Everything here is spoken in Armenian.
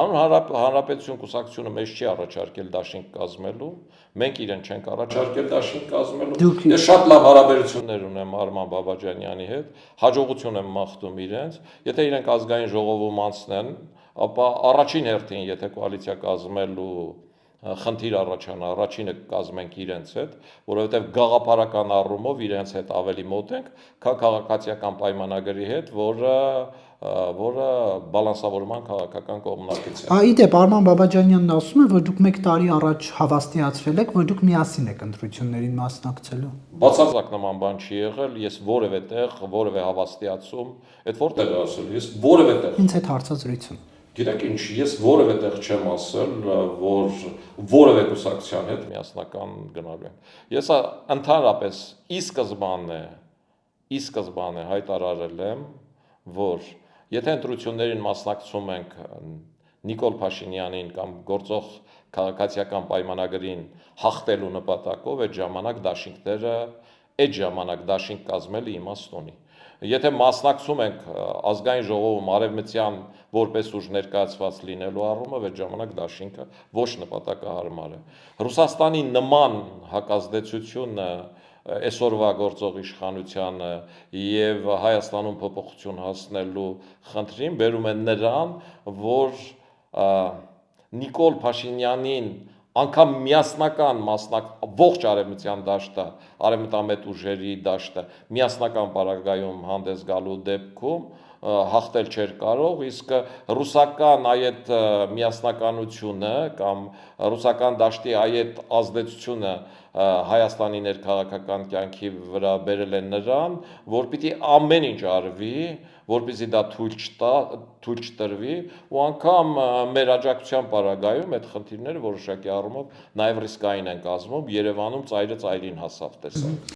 Հանրապետություն կուսակցությունը մեզ չի առաջարկել դաշինք կազմելու, մենք իրեն չենք առաջարկել դաշինք կազմելու։ Ես շատ լավ հարաբերություններ ունեմ Արման Բաբաջանյանի հետ, հաջողություն եմ մաղթում իրենց, եթե իրենք ազգային ժողովում անցնեն, ապա առաջին հերթին, եթե կոալիցիա կազմելու խնդիր առաջանա, առաջինը կազմենք իրենց հետ, որովհետև գաղափարական առումով իրենց հետ ավելի մոտ ենք, քան քաղաքացիական պայմանագրի հետ, որը բալանսավորման քաղաքական կողմնակից է։ Իդեպ Արման Բաբաջանյանն ասում է, որ դուք 1 տարի առաջ հավաստիացրել եք, որ դուք միասին եք ընտրություններին մասնակցելու։ Բացարձակ նման բան չի եղել, ես որևէ տեղ, որևէ հավաստիացում, այդ որտեղ է ասել, ես որևէ տեղ։ Ինձ հետ հարցազրույցում։ Գիտեք ինչ, ես որևէ տեղ չեմ ասել, որ որևէ կուսակցության հետ միասնական գնալու եմ։ Ես ընդհանրապես ի սկզբանե հայտարարել եմ, որ եթե ընտրություններին մասնակցում ենք Նիկոլ Փաշինյանին կամ գործող քաղաքացիական պայմանագրին հաղթելու նպատակով, այդ ժամանակ դաշինք կազմելը իմաստ ունի։ Եթե մասնակցում ենք ազգային ժողովում արևմտյան որպես ուժ ներկայացված լինելու առումով, այդ ժամանակ դաշինքը ոչ նպատակահարմար է։ Ռուսաստանի նման հակազդեցությունը այսօրվա գործող իշխանությանը եւ Հայաստանում փոփոխություն հասնելու խնդրին բերում է նրան, որ Նիկոլ Փաշինյանին անգամ միասնական ողջ արևմտյան դաշտը, արևմտամետ ուժերի դաշտը միասնական պարագայում հանդես գալու դեպքում հաղթել չէր կարող, իսկ ռուսական այդ միասնականությունը կամ ռուսական դաշտի այդ ազդեցությունը Հայաստանի ներքաղաքական կյանքի վրա բերել է նրան, որ պիտի ամեն ինչ արվի, որպեսզի դա թույլ չտրվի, ու անգամ մեր աջակցության պարագայում այդ խնդիրները որոշակի առումով նաև ռիսկային են կազմում, Երևանում ծայրը ծայրին հասավ տեսակ։